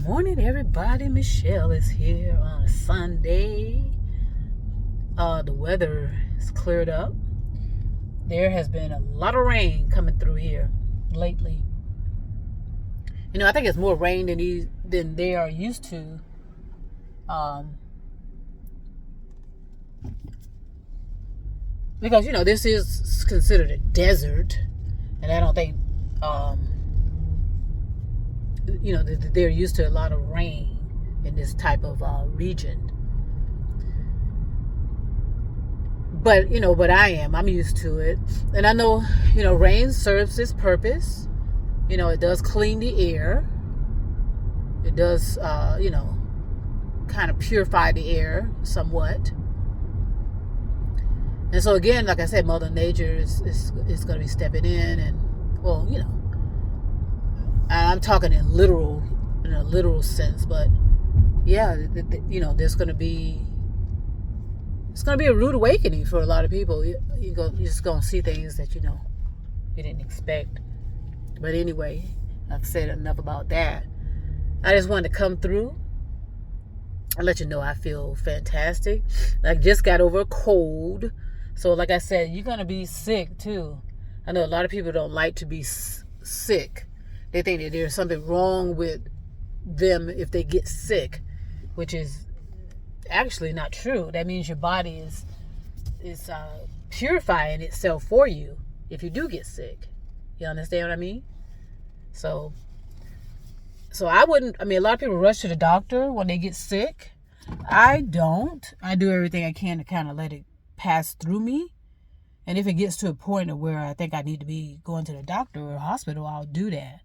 morning, everybody. Michelle is here on a Sunday. The weather is cleared up. There has been a lot of rain coming through here lately. I think it's more rain than they are used to. Because this is considered a desert, and I don't think they're used to a lot of rain in this type of region. But I'm used to it, and I know rain serves its purpose. It does clean the air. It does kind of purify the air somewhat. And so again, like I said, Mother Nature is going to be stepping in, and I'm talking in a literal sense, but yeah, there's going to be a rude awakening for a lot of people. You're just going to see things that you didn't expect. But anyway, I've said enough about that. I just wanted to come through and let you know I feel fantastic. I just got over a cold. So like I said, you're going to be sick too. I know a lot of people don't like to be sick. They think that there's something wrong with them if they get sick, which is actually not true. That means your body is purifying itself for you if you do get sick. You understand what I mean? So a lot of people rush to the doctor when they get sick. I don't. I do everything I can to kind of let it pass through me. And if it gets to a point of where I think I need to be going to the doctor or hospital, I'll do that.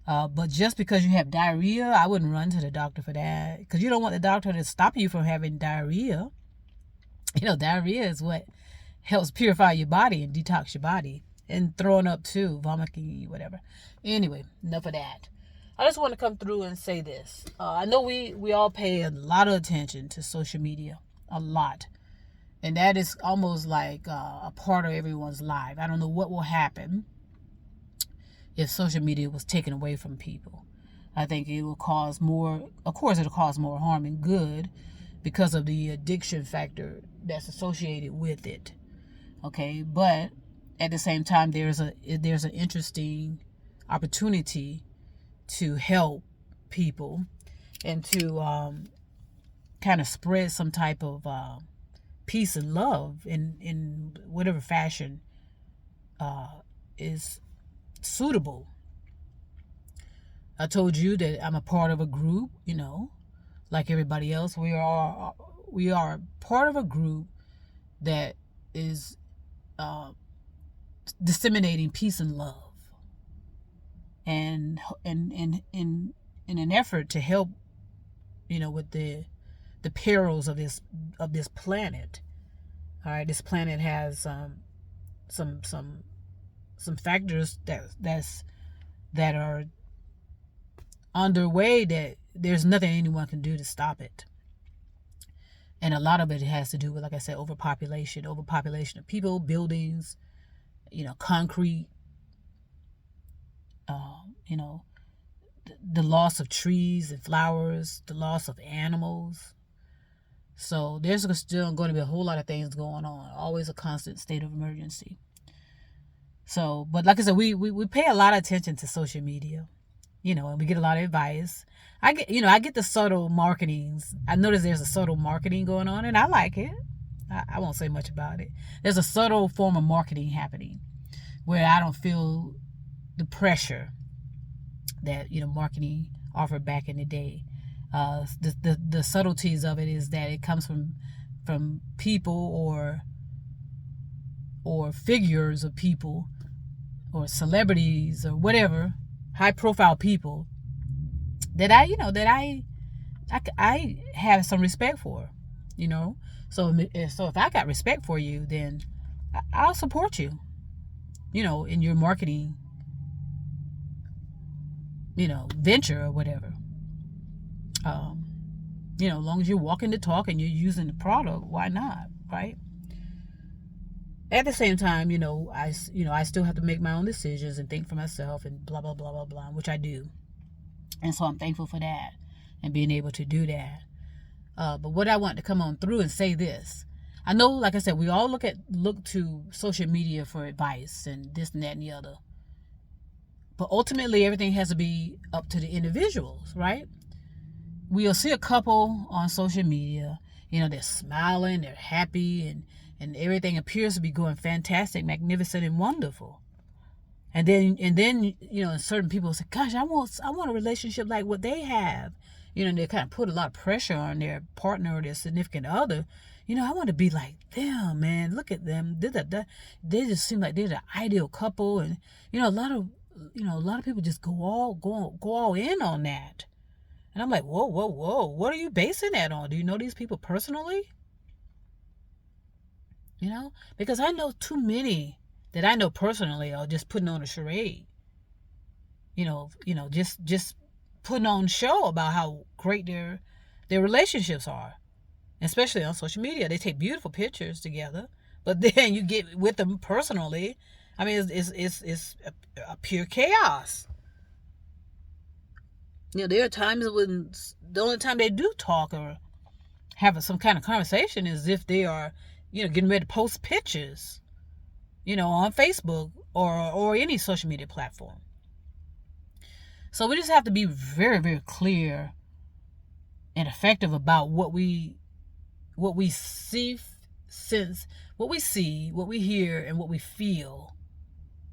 But just because you have diarrhea, I wouldn't run to the doctor for that. Because you don't want the doctor to stop you from having diarrhea. Diarrhea is what helps purify your body and detox your body. And throwing up too, vomiting, whatever. Anyway, enough of that. I just want to come through and say this. I know we all pay a lot of attention to social media. A lot. And that is almost like a part of everyone's life. I don't know what will happen if social media was taken away from people. I think it will cause more, of course it'll cause more harm than good because of the addiction factor that's associated with it. Okay, but at the same time, there's an interesting opportunity to help people and to kind of spread some type of peace and love in whatever fashion is suitable. I told you that I'm a part of a group, like everybody else. We are part of a group that is disseminating peace and love, and in an effort to help, with the perils of this planet. All right, this planet has some factors that are underway that there's nothing anyone can do to stop it. And a lot of it has to do with, like I said, overpopulation of people, buildings, concrete, the loss of trees and flowers, the loss of animals. So there's still going to be a whole lot of things going on. Always a constant state of emergency. So, but like I said, we pay a lot of attention to social media, and we get a lot of advice. I get the subtle marketings. I notice there's a subtle marketing going on, and I like it. I won't say much about it. There's a subtle form of marketing happening where I don't feel the pressure that, worketing offered back in the day. The subtleties of it is that it comes from people or figures of people or celebrities or whatever, high profile people that I have some respect for, So if I got respect for you, then I'll support you, in your marketing, venture or whatever. As long as you're walking the talk and you're using the product, why not, right? At the same time, I still have to make my own decisions and think for myself and blah, blah, blah, blah, blah, which I do. And so I'm thankful for that. and being able to do that. But what I want to come on through and say this. I know, like I said, we all look to social media for advice and this and that and the other. But ultimately, everything has to be up to the individuals, right? We'll see a couple on social media, they're smiling, they're happy, and everything appears to be going fantastic, magnificent, and wonderful. And then certain people say, gosh, I want a relationship like what they have. They kind of put a lot of pressure on their partner or their significant other. I want to be like them, man. Look at them. They just seem like they're the ideal couple. And, a lot of people just go all in on that. And I'm like, whoa. What are you basing that on? Do you know these people personally? Because I know too many that I know personally are just putting on a charade. Just putting on show about how great their relationships are. Especially on social media. They take beautiful pictures together. But then you get with them personally. I mean, it's a pure chaos. There are times when the only time they do talk or have some kind of conversation is if they are, getting ready to post pictures, on Facebook or any social media platform. So we just have to be very, very clear and effective about what we see, what we hear, and what we feel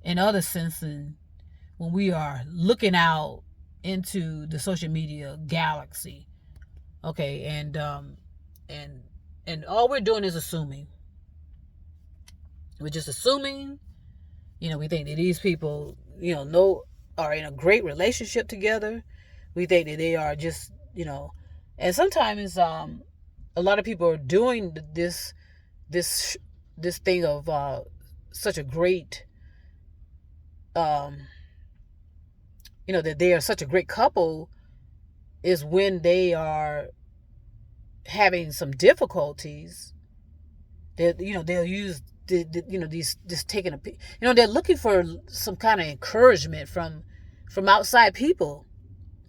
in other senses when we are looking out into the social media galaxy. Okay, and all we're doing is assuming. We're just assuming, we think that these people, are in a great relationship together. We think that they are just, and sometimes a lot of people are doing this thing of such a great, that they are such a great couple is when they are having some difficulties. That they'll use these taking they're looking for some kind of encouragement from outside people,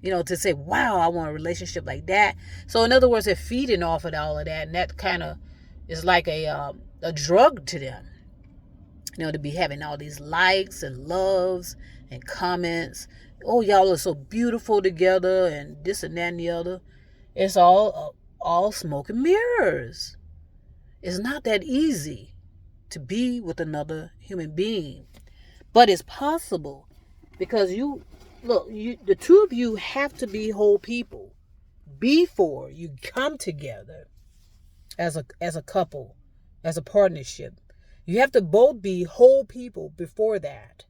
to say, wow, I want a relationship like that. So in other words, they're feeding off of all of that, and that kind of is like a drug to them, to be having all these likes and loves and comments. Oh, y'all are so beautiful together, and this and that and the other. It's all smoke and mirrors. It's not that easy to be with another human being, but it's possible because the two of you have to be whole people before you come together as a couple, as a partnership. You have to both be whole people before that.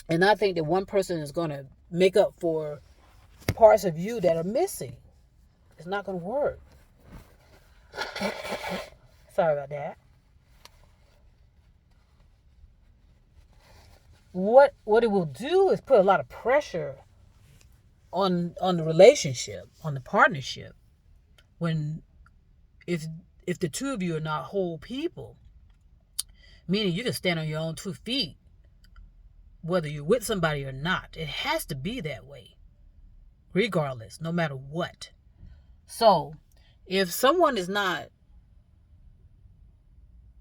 And I think that one person is going to make up for parts of you that are missing. It's not going to work. Sorry about that. What it will do is put a lot of pressure on the relationship, on the partnership, when if the two of you are not whole people, meaning you can stand on your own 2 feet, whether you're with somebody or not. It has to be that way, regardless, no matter what. So, if someone is not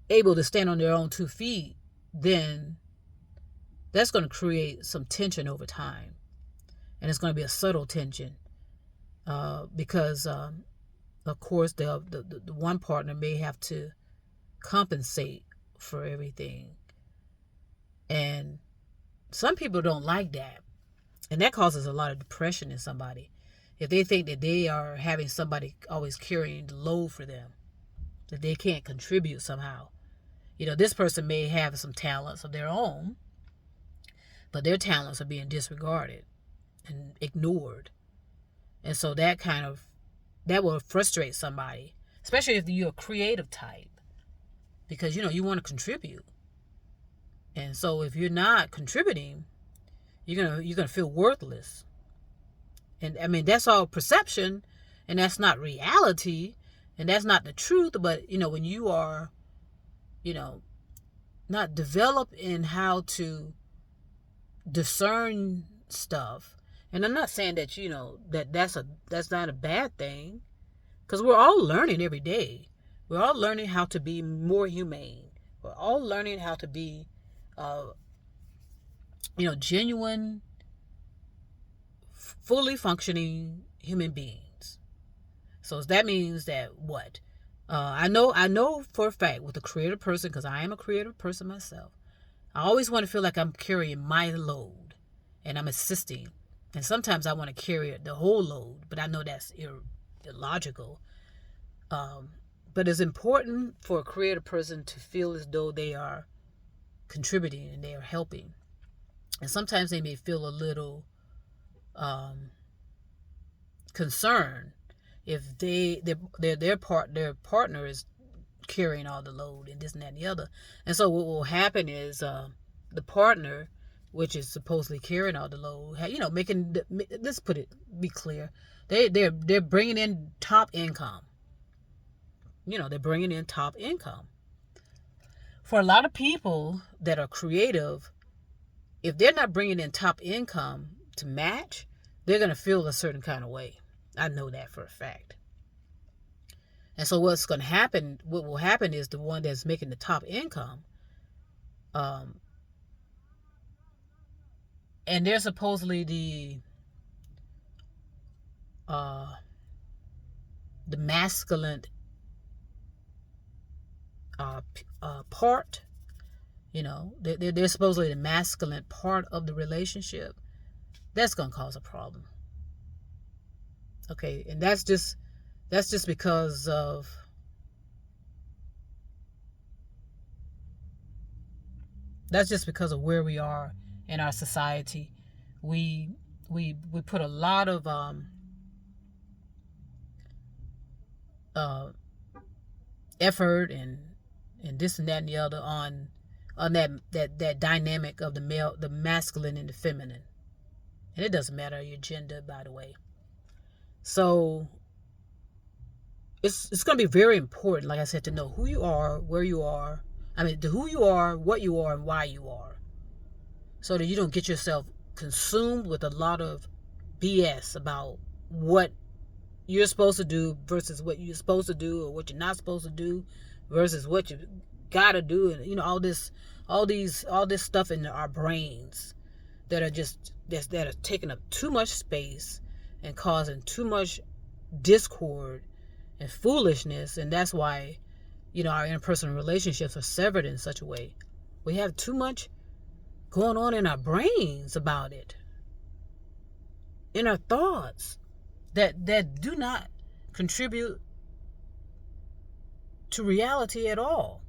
able to stand on their own 2 feet, then that's going to create some tension over time. And it's going to be a subtle tension because, of course, the one partner may have to compensate for everything. And some people don't like that. And that causes a lot of depression in somebody. If they think that they are having somebody always carrying the load for them, that they can't contribute somehow. This person may have some talents of their own, but their talents are being disregarded and ignored. And so that will frustrate somebody, especially if you're a creative type, because, you want to contribute. And so if you're not contributing, you're going to feel worthless. And I mean, that's all perception, and that's not reality, and that's not the truth. But, when you are, not developed in how to discern stuff And I'm not saying that, that's not a bad thing, because we're all learning every day. We're all learning how to be more humane. We're all learning how to be, genuine, fully functioning human beings. So that means that what? I know for a fact with a creative person, because I am a creative person myself, I always want to feel like I'm carrying my load and I'm assisting. And sometimes I want to carry the whole load, but I know that's illogical. But it's important for a creative person to feel as though they are contributing and they are helping. And sometimes they may feel a little concerned if their partner is carrying all the load and this and that and the other. And so what will happen is the partner, which is supposedly carrying all the load, let's be clear, they're bringing in top income. They're bringing in top income. For a lot of people that are creative, if they're not bringing in top income to match, they're going to feel a certain kind of way. I know that for a fact. And so what will happen is the one that's making the top income, and they're supposedly the masculine part, they're supposedly the masculine part of the relationship. That's going to cause a problem. Okay, and that's just because of where we are in our society. We put a lot of effort and this and that and the other on that dynamic of the masculine and the feminine. And it doesn't matter your gender, by the way. So it's going to be very important, like I said, to know who you are, where you are. I mean, who you are, what you are, and why you are. So that you don't get yourself consumed with a lot of BS about what you're supposed to do versus what you're supposed to do, or what you're not supposed to do versus what you gotta do, and all this stuff in our brains that are taking up too much space and causing too much discord and foolishness. And that's why our interpersonal relationships are severed in such a way. We have too much going on in our brains about it, in our thoughts that do not contribute to reality at all.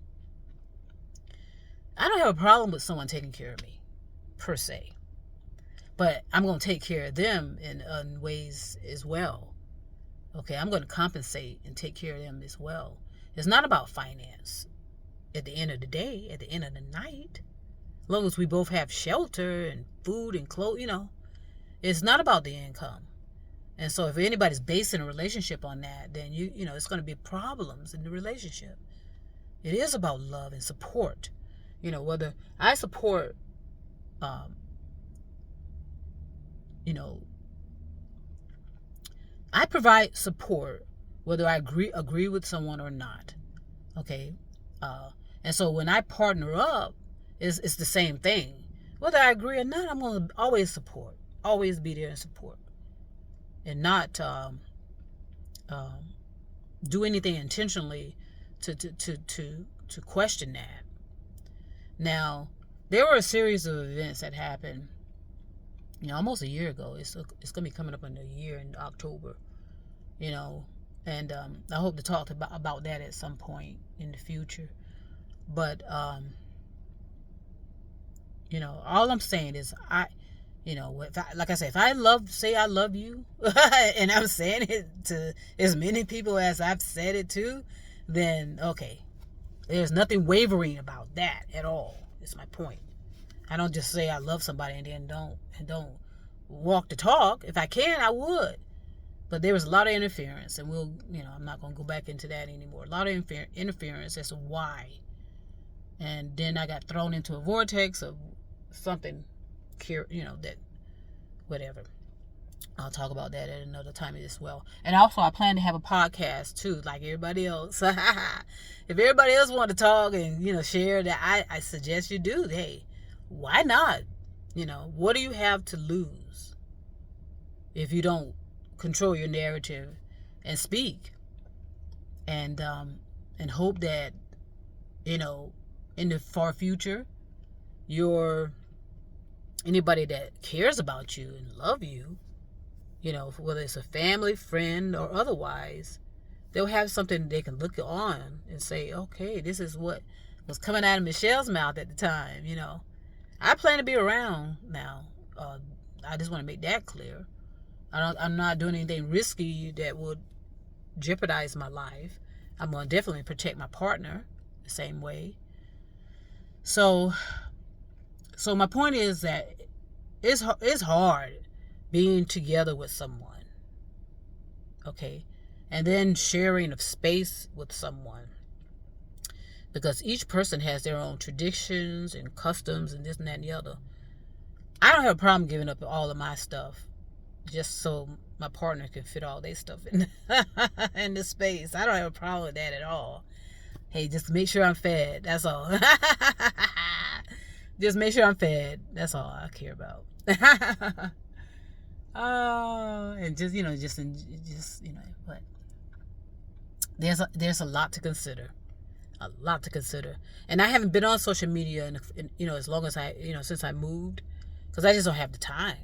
I don't have a problem with someone taking care of me, per se. But I'm going to take care of them in ways as well. Okay, I'm going to compensate and take care of them as well. It's not about finance. At the end of the day, at the end of the night, as long as we both have shelter and food and clothes, it's not about the income. And so if anybody's basing a relationship on that, then it's going to be problems in the relationship. It is about love and support. Whether I support, I provide support whether I agree with someone or not. Okay, and so when I partner up, it's the same thing. Whether I agree or not, I'm going to always support, always be there and support, and not do anything intentionally to question that. Now, there were a series of events that happened, almost a year ago. It's going to be coming up in a year in October, and I hope to talk about that at some point in the future. But all I'm saying is like I said, if I say I love you, and I'm saying it to as many people as I've said it to, then okay, there's nothing wavering about that at all. It's my point. I don't just say I love somebody and then don't walk the talk. If I can, I would. But there was a lot of interference, and I'm not going to go back into that anymore. A lot of interference as to why. And then I got thrown into a vortex of something, that, whatever. I'll talk about that at another time as well. And also, I plan to have a podcast too, like everybody else. If everybody else want to talk and share that, I suggest you do. Hey, why not? What do you have to lose if you don't control your narrative and speak and hope that in the far future, anybody that cares about you and love you, whether it's a family, friend, or otherwise, they'll have something they can look on and say, okay, this is what was coming out of Michelle's mouth at the time. I plan to be around now. I just want to make that clear. I'm not doing anything risky that would jeopardize my life. I'm going to definitely protect my partner the same way. So my point is that it's hard being together with someone, okay, and then sharing of space with someone, because each person has their own traditions and customs and this and that and the other. I don't have a problem giving up all of my stuff just so my partner can fit all their stuff in the space. I don't have a problem with that at all. Hey, just make sure I'm fed. That's all. Just make sure I'm fed. That's all I care about. And but there's a lot to consider. A lot to consider. And I haven't been on social media in as long as since I moved, because I just don't have the time.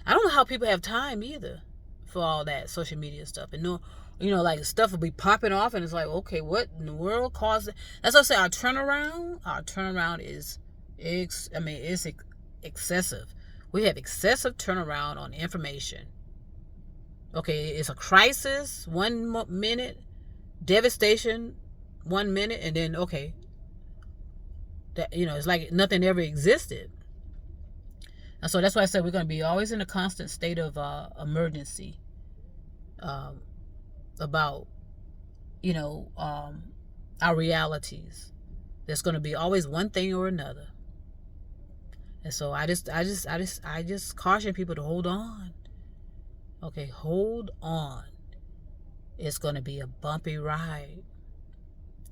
I don't know how people have time either for all that social media stuff. And like stuff will be popping off, and it's like, okay, what in the world caused it? That's what I say. Our turnaround is it's excessive. We have excessive turnaround on information. Okay, it's a crisis 1 minute, devastation 1 minute, and then okay, that it's like nothing ever existed. And so that's why I said we're going to be always in a constant state of emergency about our realities. There's going to be always one thing or another. And so I just caution people to hold on. Okay, hold on. It's going to be a bumpy ride.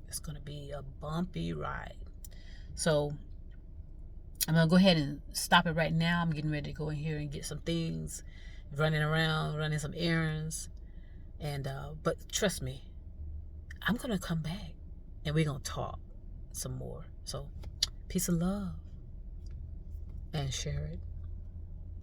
It's going to be a bumpy ride. So I'm going to go ahead and stop it right now. I'm getting ready to go in here and get some things, running some errands. And but trust me, I'm going to come back and we're going to talk some more. So peace and love, and share it.